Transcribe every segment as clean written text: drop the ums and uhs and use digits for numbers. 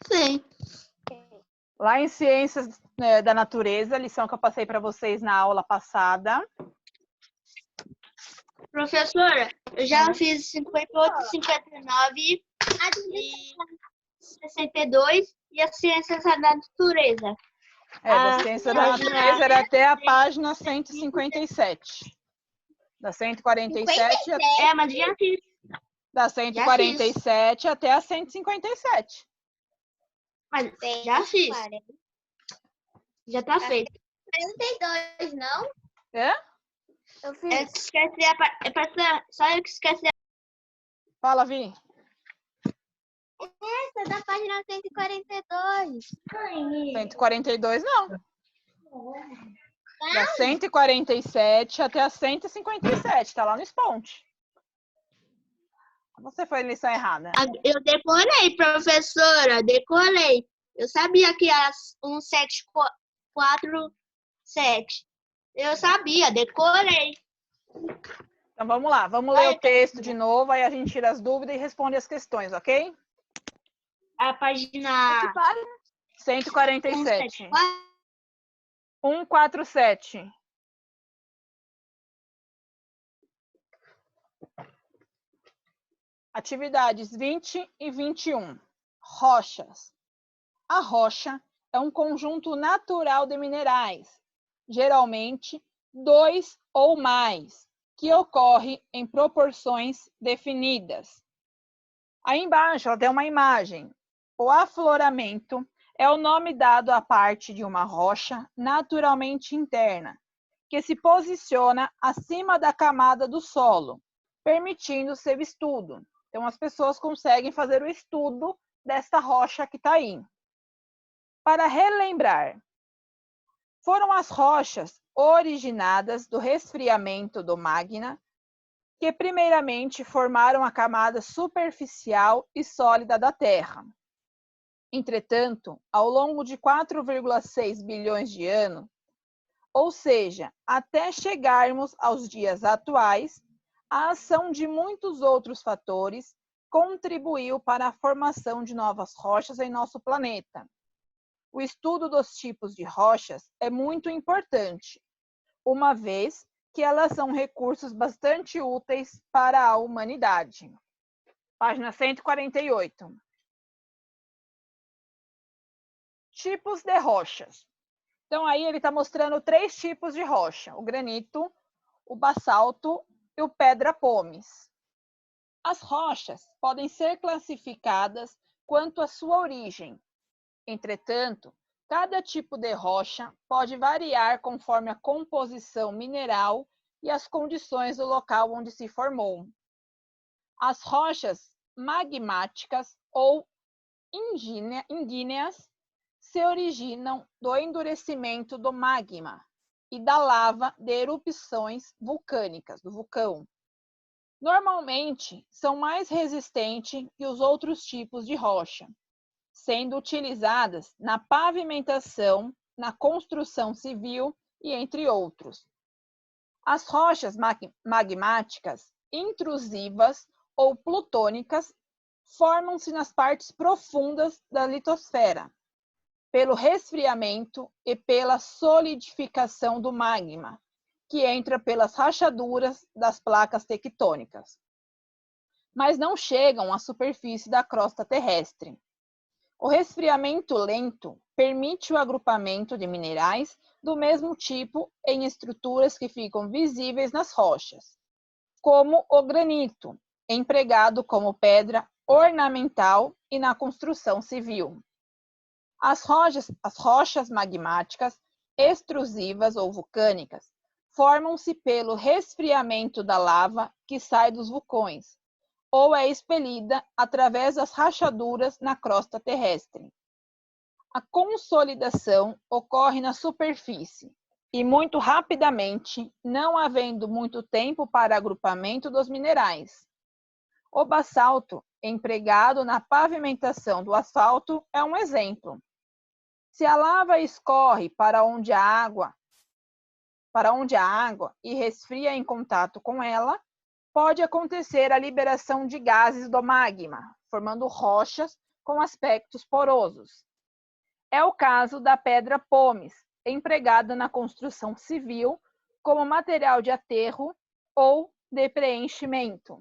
Sim. Lá em Ciências, né, da Natureza, a lição que eu passei para vocês na aula passada. Professora, eu já fiz 58, 59 e 62 e a ciência da natureza. Da Ciência da Natureza era até a página 157. Da 147 Mas já fiz. da 147 até a 157. Mas já fiz. Já tá feito. 42, não? É? Eu fiz. Só eu que esqueci. Fala, Vi. Essa da página 142. 142 não. Da 147 até a 157. Tá lá no Sponte. Você foi a lição errada. Eu decorei, professora. Decorei. Eu sabia que era 1747. Eu sabia, decorei. Então vamos lá. Vamos ler o texto de novo, aí a gente tira as dúvidas e responde as questões, ok? A página 147. 147. Atividades 20 e 21. Rochas. A rocha é um conjunto natural de minerais, geralmente 2 ou mais, que ocorre em proporções definidas. Aí embaixo ela tem uma imagem. O afloramento é o nome dado à parte de uma rocha naturalmente interna, que se posiciona acima da camada do solo, permitindo seu estudo. Então, as pessoas conseguem fazer o estudo desta rocha que está aí. Para relembrar, foram as rochas originadas do resfriamento do magma, que primeiramente formaram a camada superficial e sólida da Terra. Entretanto, ao longo de 4,6 bilhões de anos, ou seja, até chegarmos aos dias atuais, a ação de muitos outros fatores contribuiu para a formação de novas rochas em nosso planeta. O estudo dos tipos de rochas é muito importante, uma vez que elas são recursos bastante úteis para a humanidade. Página 148. Tipos de rochas. Então, aí ele está mostrando 3 tipos de rocha: o granito, o basalto e o pedra-pomes. As rochas podem ser classificadas quanto à sua origem. Entretanto, cada tipo de rocha pode variar conforme a composição mineral e as condições do local onde se formou. As rochas magmáticas ou ígneas se originam do endurecimento do magma e da lava de erupções vulcânicas, do vulcão. Normalmente, são mais resistentes que os outros tipos de rocha, sendo utilizadas na pavimentação, na construção civil e entre outros. As rochas magmáticas intrusivas ou plutônicas formam-se nas partes profundas da litosfera, pelo resfriamento e pela solidificação do magma, que entra pelas rachaduras das placas tectônicas, mas não chegam à superfície da crosta terrestre. O resfriamento lento permite o agrupamento de minerais do mesmo tipo em estruturas que ficam visíveis nas rochas, como o granito, empregado como pedra ornamental e na construção civil. As rochas magmáticas extrusivas ou vulcânicas formam-se pelo resfriamento da lava que sai dos vulcões, ou é expelida através das rachaduras na crosta terrestre. A consolidação ocorre na superfície e muito rapidamente, não havendo muito tempo para agrupamento dos minerais. O basalto, empregado na pavimentação do asfalto, é um exemplo. Se a lava escorre para onde a água e resfria em contato com ela, pode acontecer a liberação de gases do magma, formando rochas com aspectos porosos. É o caso da pedra pómez, empregada na construção civil como material de aterro ou de preenchimento.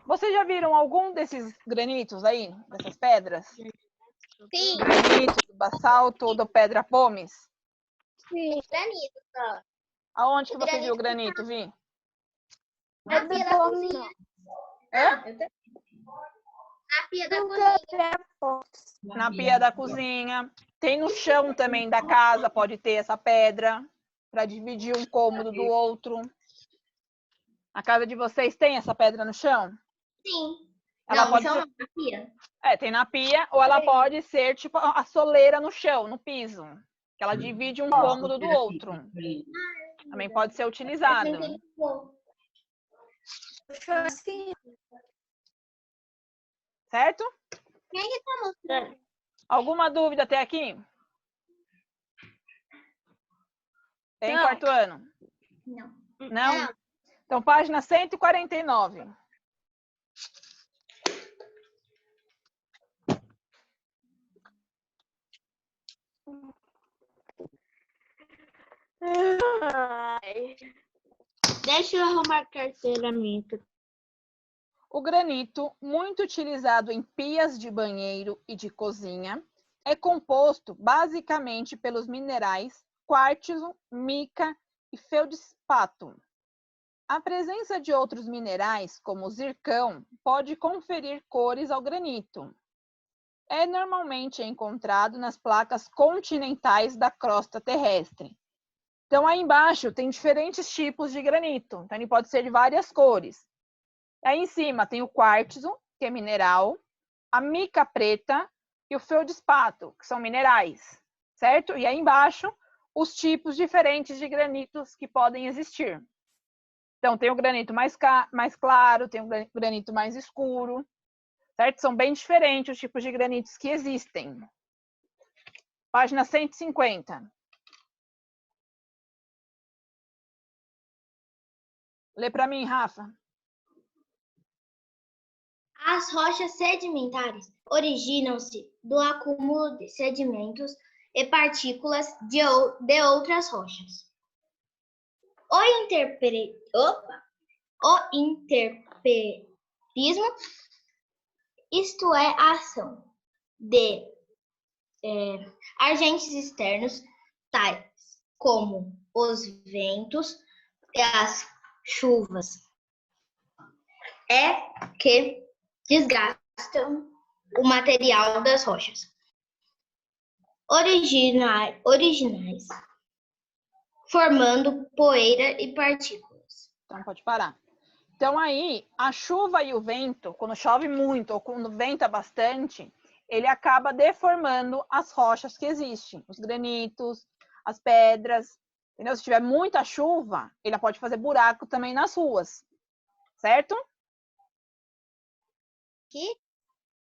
Vocês já viram algum desses granitos aí, dessas pedras? Sim, Granito, do basalto ou da pedra pómez? sim. Granito só. Aonde que você Granito viu o granito, Vi? Na pia da cozinha. Hã? Na pia da cozinha. Na pia da cozinha. Tem no chão também da casa, pode ter essa pedra, para dividir um cômodo do outro. A casa de vocês tem essa pedra no chão? Sim. Ela Não, pode no chão ser... não, na pia. tem na pia, ou ela pode ser tipo a soleira no chão, no piso. Que ela divide um cômodo do outro. Também pode ser utilizado. Certo? Quem que tá mostrando? Alguma dúvida até aqui? Tem Não. quarto ano? Não. Não? Então, página 149. Deixa eu arrumar a carteira minha. O granito, muito utilizado em pias de banheiro e de cozinha, é composto basicamente pelos minerais quartzo, mica e feldspato. A presença de outros minerais, como o zircão, pode conferir cores ao granito. É normalmente encontrado nas placas continentais da crosta terrestre. Então, aí embaixo tem diferentes tipos de granito. Então, ele pode ser de várias cores. Aí em cima tem o quartzo, que é mineral, a mica preta e o feldspato, que são minerais, certo? E aí embaixo, os tipos diferentes de granitos que podem existir. Então, tem o granito mais claro, tem o granito mais escuro, certo? São bem diferentes os tipos de granitos que existem. Página 150. Lê para mim, Rafa. As rochas sedimentares originam-se do acúmulo de sedimentos e partículas de outras rochas. O interperismo, isto é, a ação de agentes externos, tais como os ventos e as chuvas, é que desgastam o material das rochas originais, formando poeira e partículas. Então, pode parar. Então, aí, a chuva e o vento, quando chove muito ou quando venta bastante, ele acaba deformando as rochas que existem, os granitos, as pedras, entendeu? Se tiver muita chuva, ele pode fazer buraco também nas ruas, certo?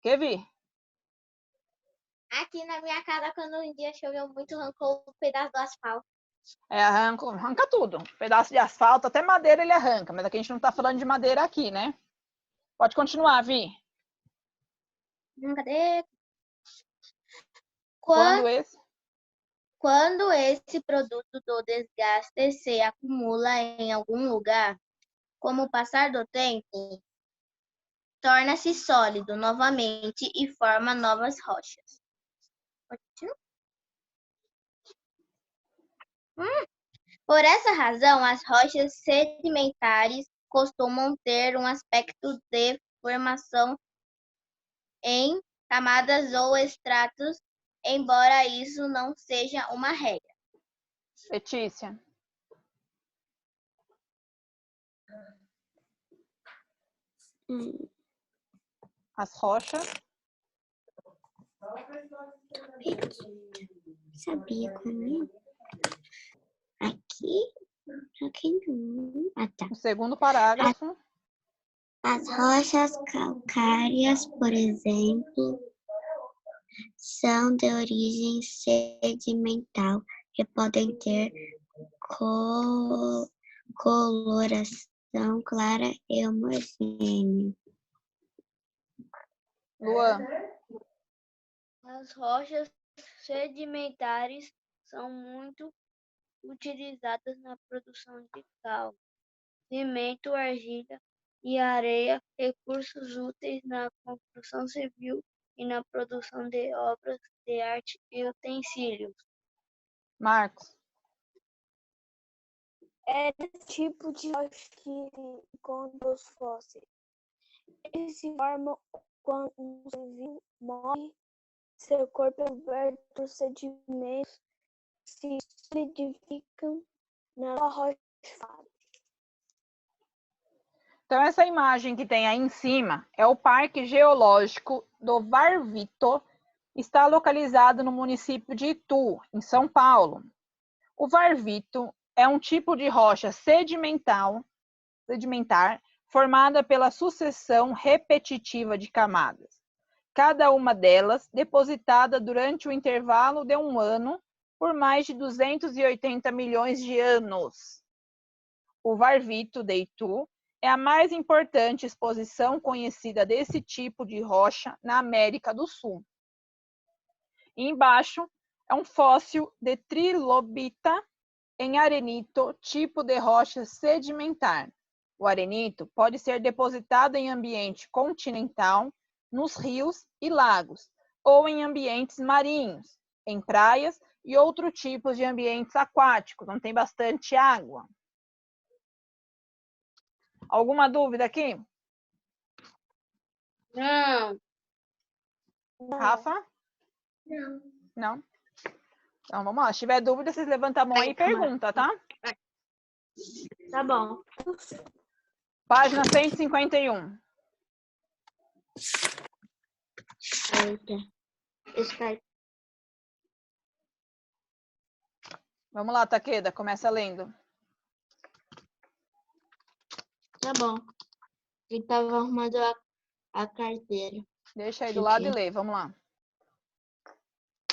Quer ver? Aqui na minha casa, quando um dia choveu muito, arrancou um pedaço do asfalto. Arranca tudo. Pedaço de asfalto, até madeira ele arranca, mas aqui a gente não tá falando de madeira aqui, né? Pode continuar, Vi. Cadê? Quando esse produto do desgaste se acumula em algum lugar, com o passar do tempo, torna-se sólido novamente e forma novas rochas. Por essa razão, as rochas sedimentares costumam ter um aspecto de formação em camadas ou estratos, embora isso não seja uma regra. Letícia. As rochas. Sabia comigo? Aqui não. Ah, tá. O segundo parágrafo. As rochas calcárias, por exemplo, são de origem sedimental e podem ter coloração clara e homogênea. Luan. As rochas sedimentares são muito utilizadas na produção de cal, cimento, argila e areia, recursos úteis na construção civil e na produção de obras de arte e utensílios. Marcos. É desse tipo de rocha que se encontram os fósseis. Eles se formam quando um ser vivo morre, seu corpo é coberto por sedimentos se solidificam na rocha. Então, essa imagem que tem aí em cima é o Parque Geológico do Varvito, está localizado no município de Itu, em São Paulo. O Varvito é um tipo de rocha sedimentar formada pela sucessão repetitiva de camadas, cada uma delas depositada durante o intervalo de um ano por mais de 280 milhões de anos. O Varvito de Itu é a mais importante exposição conhecida desse tipo de rocha na América do Sul. E embaixo é um fóssil de trilobita em arenito, tipo de rocha sedimentar. O arenito pode ser depositado em ambiente continental, nos rios e lagos, ou em ambientes marinhos, em praias e outros tipos de ambientes aquáticos, onde tem bastante água. Alguma dúvida aqui? Não. Rafa? Não? Então, vamos lá. Se tiver dúvida, vocês levantam a mão aí e perguntam, tá? Tá bom. Página 151. Eita. Vamos lá, Taqueda, começa lendo. Tá bom. Ele tava arrumando a carteira. Deixa aí do lado e lê, vamos lá.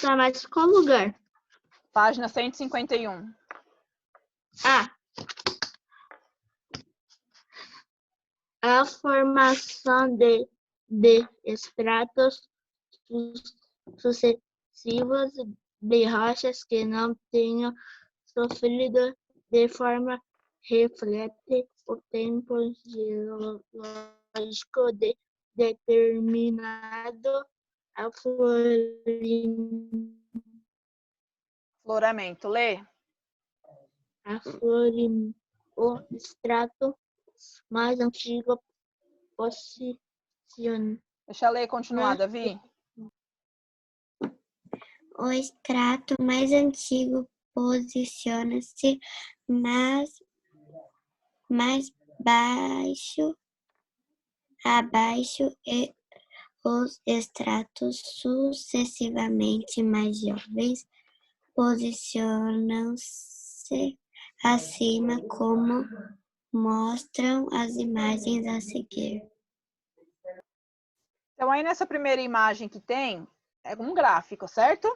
Tá, mas qual lugar? Página 151. Ah. A formação de estratos sucessivos de rochas que não tenham sofrido de forma reflete o tempo geológico determinado Floramento, lê. o extrato mais antigo posiciona. Deixa eu ler e continuar, Davi. O extrato mais antigo posiciona-se mais abaixo e os extratos sucessivamente mais jovens posicionam-se acima, como mostram as imagens a seguir. Então, aí nessa primeira imagem que tem, é um gráfico, certo?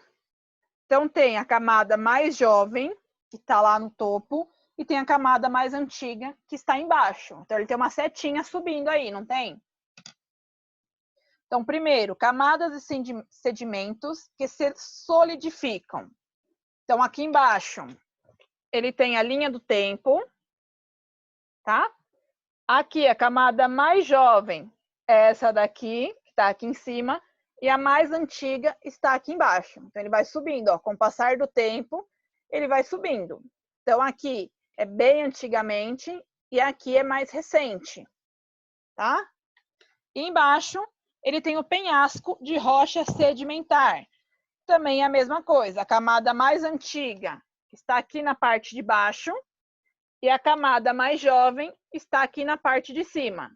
Então, tem a camada mais jovem, que está lá no topo, e tem a camada mais antiga, que está embaixo. Então, ele tem uma setinha subindo aí, não tem? Então, primeiro, camadas de sedimentos que se solidificam. Então, aqui embaixo, ele tem a linha do tempo, tá? Aqui, a camada mais jovem é essa daqui, que está aqui em cima, e a mais antiga está aqui embaixo. Então, ele vai subindo, ó, com o passar do tempo, ele vai subindo. Então, aqui é bem antigamente e aqui é mais recente, tá? E embaixo, ele tem o penhasco de rocha sedimentar. Também é a mesma coisa, a camada mais antiga está aqui na parte de baixo e a camada mais jovem está aqui na parte de cima.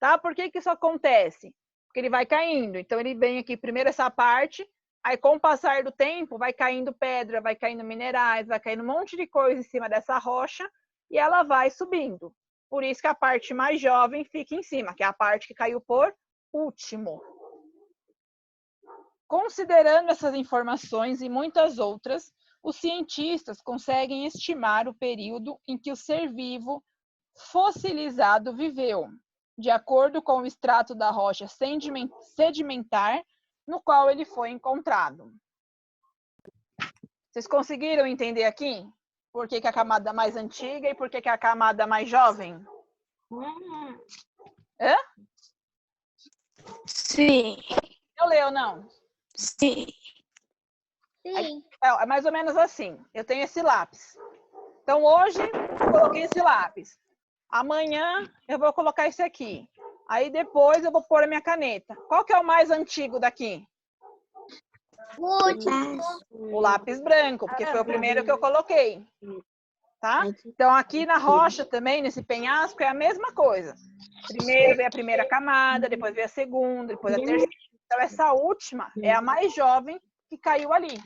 Tá? Por que isso acontece? Porque ele vai caindo. Então, ele vem aqui primeiro essa parte, aí com o passar do tempo vai caindo pedra, vai caindo minerais, vai caindo um monte de coisa em cima dessa rocha e ela vai subindo. Por isso que a parte mais jovem fica em cima, que é a parte que caiu por último. Considerando essas informações e muitas outras, os cientistas conseguem estimar o período em que o ser vivo fossilizado viveu. de acordo com o extrato da rocha sedimentar no qual ele foi encontrado. Vocês conseguiram entender aqui? Por que a camada mais antiga e por que a camada mais jovem? Hã? Sim. Eu leio ou não? Sim. Sim. É mais ou menos assim. Eu tenho esse lápis. Então, hoje, eu coloquei esse lápis. Amanhã, eu vou colocar esse aqui. Aí, depois, eu vou pôr a minha caneta. Qual que é o mais antigo daqui? O lápis branco, porque foi o primeiro que eu coloquei. Tá? Então, aqui na rocha também, nesse penhasco, é a mesma coisa. Primeiro vem a primeira camada, depois vem a segunda, depois a terceira. Então, essa última é a mais jovem que caiu ali.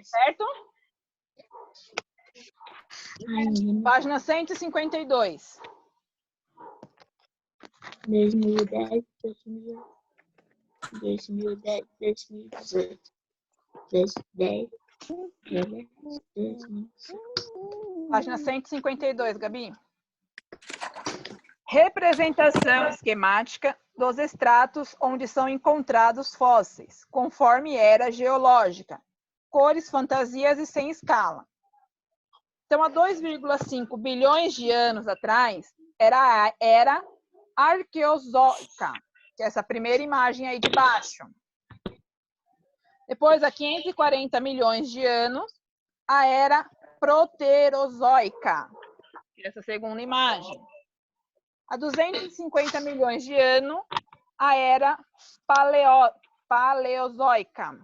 Certo? Página 152. 2010, 2010, 2018, 2010, 2010. Página 152, Gabi. Representação esquemática dos estratos onde são encontrados fósseis, conforme era geológica, cores, fantasias e sem escala. Então, há 2,5 bilhões de anos atrás, era a era arqueozoica, que é essa primeira imagem aí de baixo. Depois, há 540 milhões de anos, a era proterozoica, que é essa segunda imagem. Há 250 milhões de anos, a era paleozoica.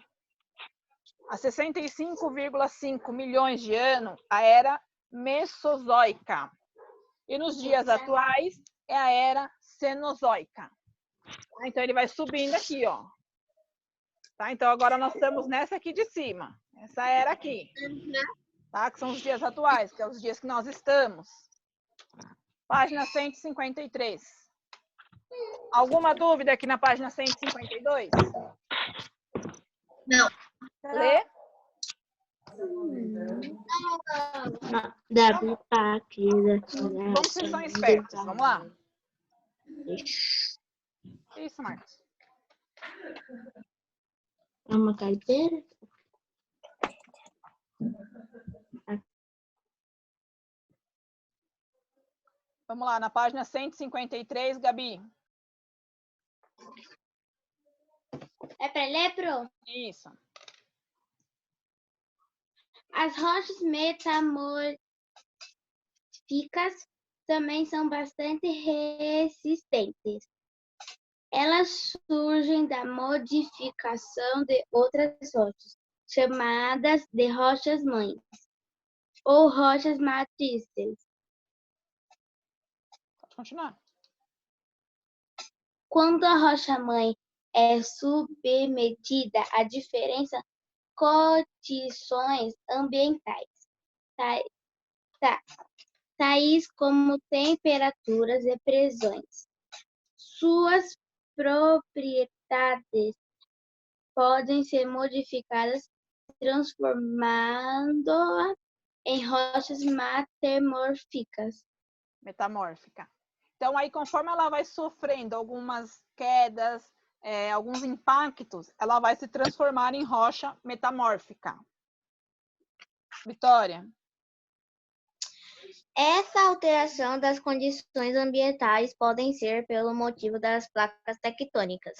Há 65,5 milhões de anos, a era mesozoica. E nos dias atuais, é a era cenozoica. Então, ele vai subindo aqui, ó. Tá? Então, agora nós estamos nessa aqui de cima. Essa era aqui. Tá? Que são os dias atuais, que é os dias que nós estamos. Página 153. Alguma dúvida aqui na página 152? Não. Lê? Como vocês são espertos? Vamos lá. Isso, Marcos. É uma carteira? Vamos lá, na página 153, Gabi. É para ler, Pro? Isso. As rochas metamórficas também são bastante resistentes. Elas surgem da modificação de outras rochas, chamadas de rochas-mães ou rochas matrizes. Pode continuar. Quando a rocha-mãe é submetida a diferentes condições ambientais, tais como temperaturas e pressões, suas propriedades podem ser modificadas, transformando-a em rochas metamórficas. Metamórfica. Então, aí, conforme ela vai sofrendo algumas quedas, alguns impactos, ela vai se transformar em rocha metamórfica. Vitória. Essa alteração das condições ambientais pode ser pelo motivo das placas tectônicas.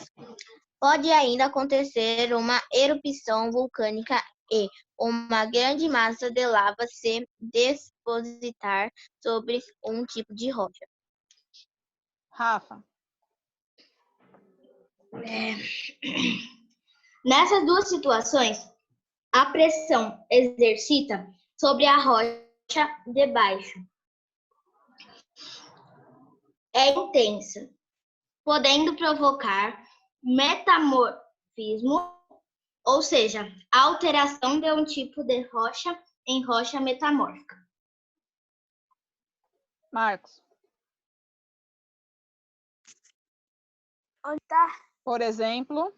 Pode ainda acontecer uma erupção vulcânica e uma grande massa de lava se depositar sobre um tipo de rocha. Rafa. Nessas duas situações, a pressão exercida sobre a rocha de baixo é intensa, podendo provocar metamorfismo, ou seja, a alteração de um tipo de rocha em rocha metamórfica. Marcos. Onde tá? Por exemplo.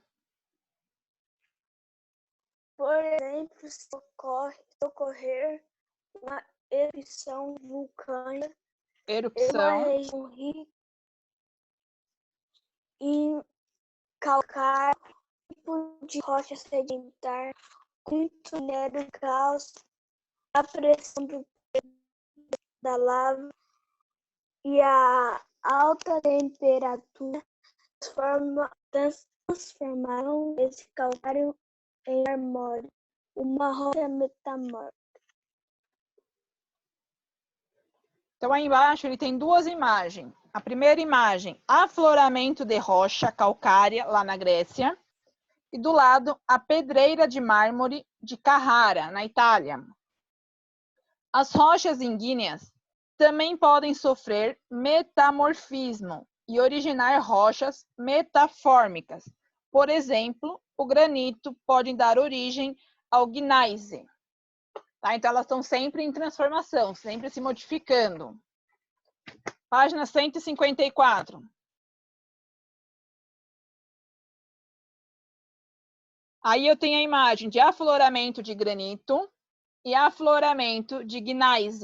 Por exemplo, se ocorrer uma erupção vulcânica É uma Erupção. região rica em calcário, tipo de rocha sedimentar, com muito minério, cálcio, a pressão da lava e a alta temperatura transformaram esse calcário em mármore, uma rocha metamórfica. Então, aí embaixo ele tem duas imagens. A primeira imagem, afloramento de rocha calcária, lá na Grécia. E do lado, a pedreira de mármore de Carrara, na Itália. As rochas ígneas também podem sofrer metamorfismo e originar rochas metafórmicas. Por exemplo, o granito pode dar origem ao gneiss. Tá? Então, elas estão sempre em transformação, sempre se modificando. Página 154. Aí eu tenho a imagem de afloramento de granito e afloramento de gneiss,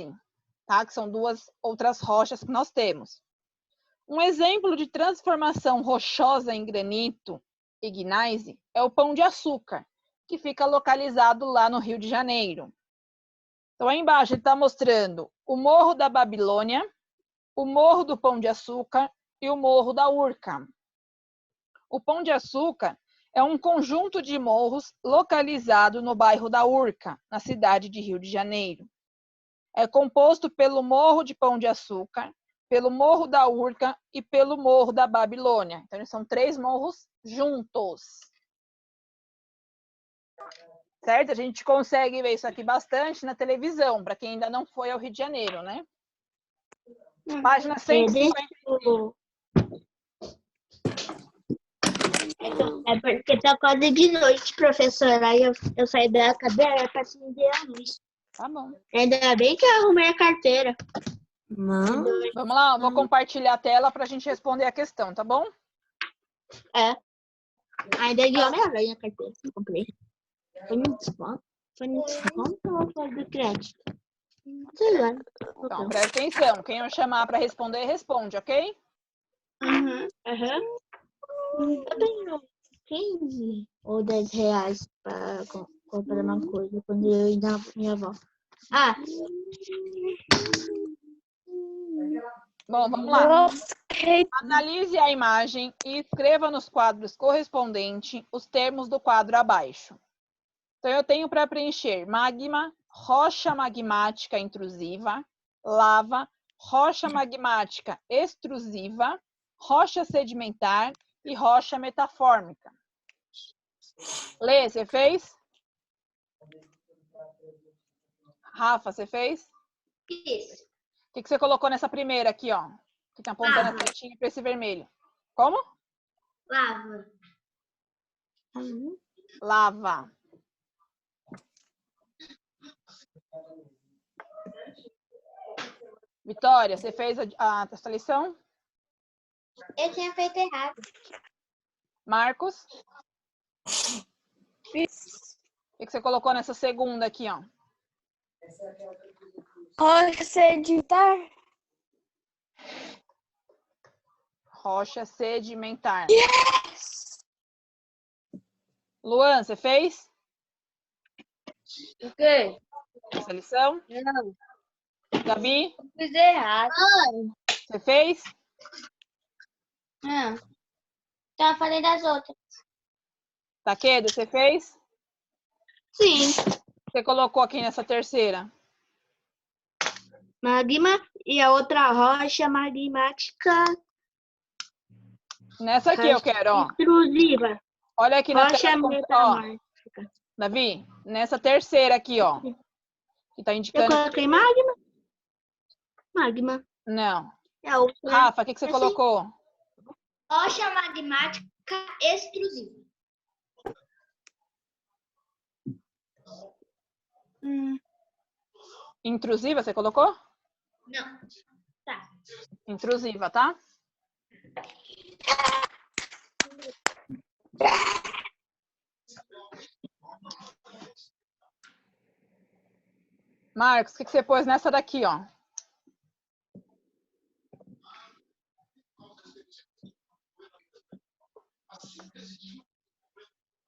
tá? Que são duas outras rochas que nós temos. Um exemplo de transformação rochosa em granito e gneiss é o Pão de Açúcar, que fica localizado lá no Rio de Janeiro. Então, aí embaixo ele está mostrando o Morro da Babilônia, o Morro do Pão de Açúcar e o Morro da Urca. O Pão de Açúcar é um conjunto de morros localizado no bairro da Urca, na cidade de Rio de Janeiro. É composto pelo Morro de Pão de Açúcar, pelo Morro da Urca e pelo Morro da Babilônia. Então, eles são 3 morros juntos. Certo? A gente consegue ver isso aqui bastante na televisão, para quem ainda não foi ao Rio de Janeiro, né? Página 155. É porque tá quase de noite, professora. Aí eu saí da cadeira para acender a luz. Tá bom. Ainda bem que eu arrumei a carteira. Não. Vamos lá, eu vou compartilhar a tela para a gente responder a questão, tá bom? É. Ainda é de Homem-Aranha a carteira que eu comprei. Foi no desconto? Foi no desconto ou foi do crédito? Sei lá. Então, presta atenção. Quem eu chamar para responder, responde, ok? Aham. Eu tenho 15 ou 10 reais para comprar uma coisa quando eu ir na minha avó. Ah, Bom, vamos lá. Nossa, que Analise a imagem e escreva nos quadros correspondentes os termos do quadro abaixo. Então, eu tenho para preencher magma, rocha magmática intrusiva, lava, rocha magmática extrusiva, rocha sedimentar e rocha metafórmica. Lê, você fez? Rafa, você fez? Isso. O que você colocou nessa primeira aqui, ó? Que tá apontando a setinha para esse vermelho. Como? Lava. Lava. Vitória, você fez a sua lição? Eu tinha feito errado. Marcos? O que você colocou nessa segunda aqui, ó? rocha sedimentar. Rocha sedimentar. Yes! Luan, você fez O quê? essa lição? Não. Gabi, Fiz errado. você fez? Então eu falei das outras. Taquedo, você fez? sim. Você colocou aqui nessa terceira? Magma e a outra rocha magmática Nessa aqui eu quero, ó. intrusiva. Olha aqui na Rocha tela. Ó, metamórfica. Davi, nessa terceira aqui, ó. Que tá Eu indicando. coloquei magma. Magma. Não. E a outra. Rafa, o que você Assim. colocou? Rocha magmática extrusiva. Intrusiva, você colocou? Não. Tá. Intrusiva, tá? Marcos, o que você pôs nessa daqui, ó?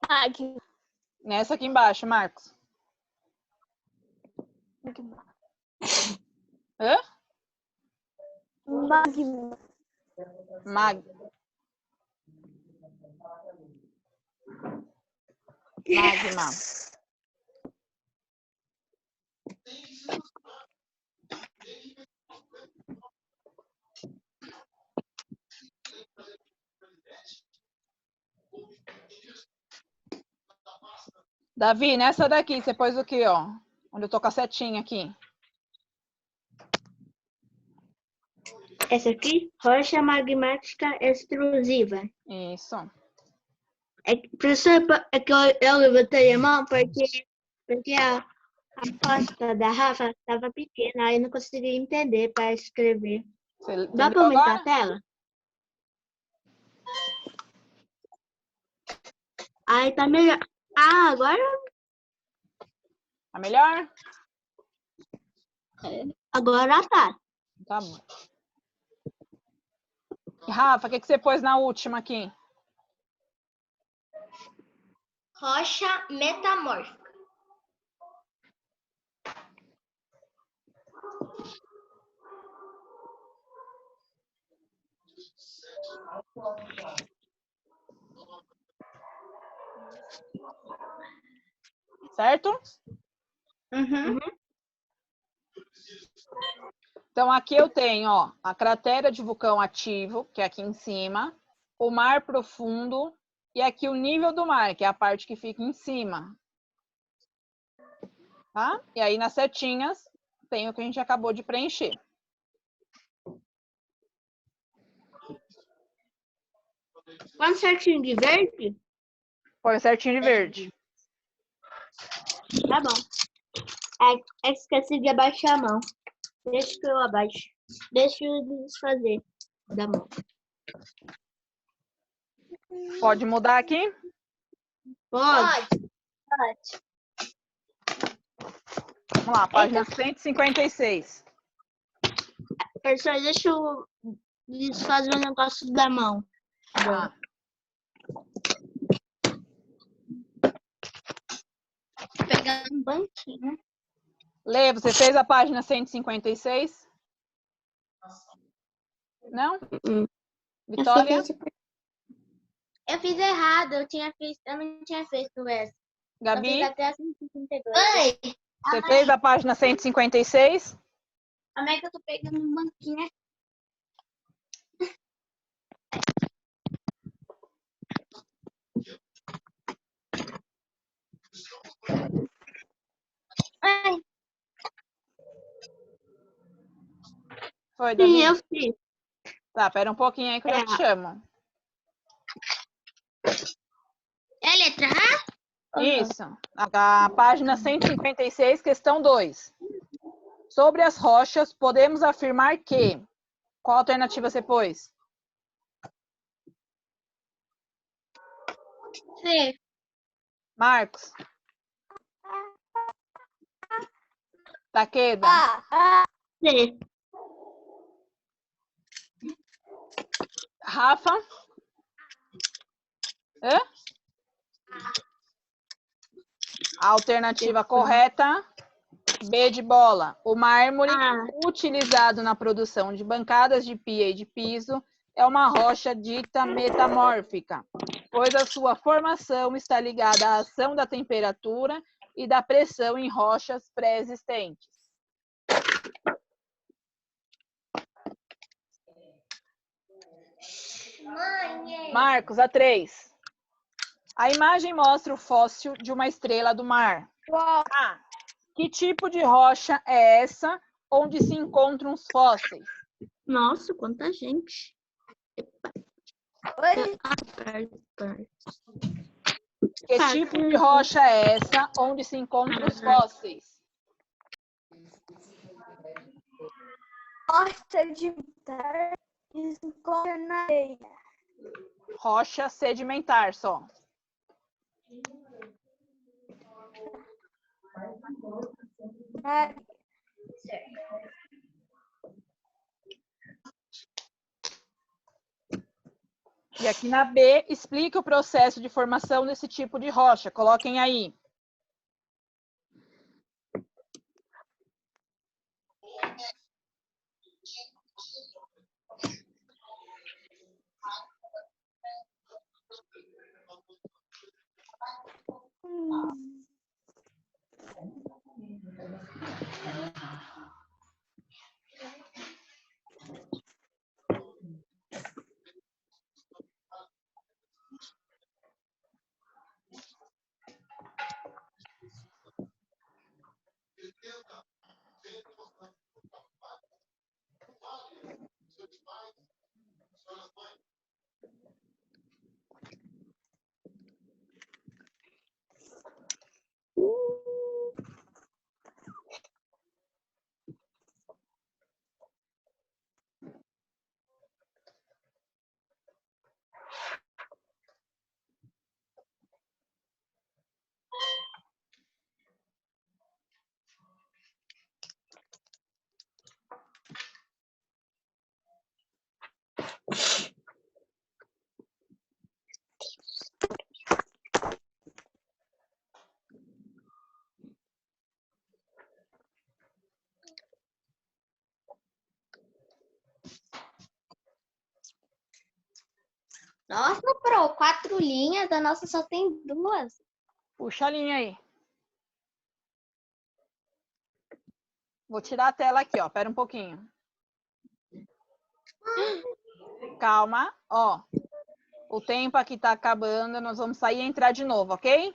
Magma. Nessa aqui embaixo, Marcos. Hã? Magma. Magma. Davi, nessa daqui, você pôs o quê, ó? Onde eu tô com a setinha aqui. Essa aqui, rocha magmática extrusiva. Isso. Professor, é que eu levantei a mão porque a resposta da Rafa estava pequena, aí eu não conseguia entender para escrever. Você Dá entendeu para aumentar agora? a tela? Aí tá melhor. Ah, agora Tá melhor? tá. Tá bom. E, Rafa, o que você pôs na última aqui? Rocha metamórfica. Certo? Uhum. Então, aqui eu tenho, ó, a cratera de vulcão ativo, que é aqui em cima, o mar profundo e aqui o nível do mar, que é a parte que fica em cima. Tá? E aí, nas setinhas, tem o que a gente acabou de preencher. Põe certinho de verde? Põe certinho de verde. Tá bom. É que esqueci de abaixar a mão. Deixa que eu abaixo. Deixa eu desfazer da mão. Pode mudar aqui? Pode. Vamos lá, página 156. Professor, deixa eu desfazer o negócio da mão. Tá. Vou pegar um banquinho. Lê, você fez a página 156? Não? Vitória? Eu fiz errado, eu não tinha feito essa. Eu fiz Gabi? até a 152. Oi! Você fez a página 156? Como é que eu tô pegando um banquinho aqui? Ai, Foi, Davi? Sim, eu fiz. Tá, pera um pouquinho aí que eu já te chamo. é a letra A? Isso. A página 156, questão 2. Sobre as rochas, podemos afirmar que... Qual alternativa você pôs? C. Marcos? Taqueda? C. Rafa? Hã? A alternativa correta, B de bola. O mármore utilizado na produção de bancadas de pia e de piso é uma rocha dita metamórfica, pois a sua formação está ligada à ação da temperatura e da pressão em rochas pré-existentes. Marcos, a 3. A imagem mostra o fóssil de uma estrela do mar. A. Que tipo de rocha é essa onde se encontram os fósseis? Nossa, quanta gente. Que tipo de rocha é essa onde se encontram os fósseis? Rocha sedimentar e se encontra na areia. Rocha sedimentar só. E aqui na B, explique o processo de formação desse tipo de rocha. Coloquem aí. Nossa, Pro, 4 linhas, a nossa só tem 2. Puxa a linha aí. Vou tirar a tela aqui, ó. Espera um pouquinho. Calma, ó. O tempo aqui tá acabando, nós vamos sair e entrar de novo, ok?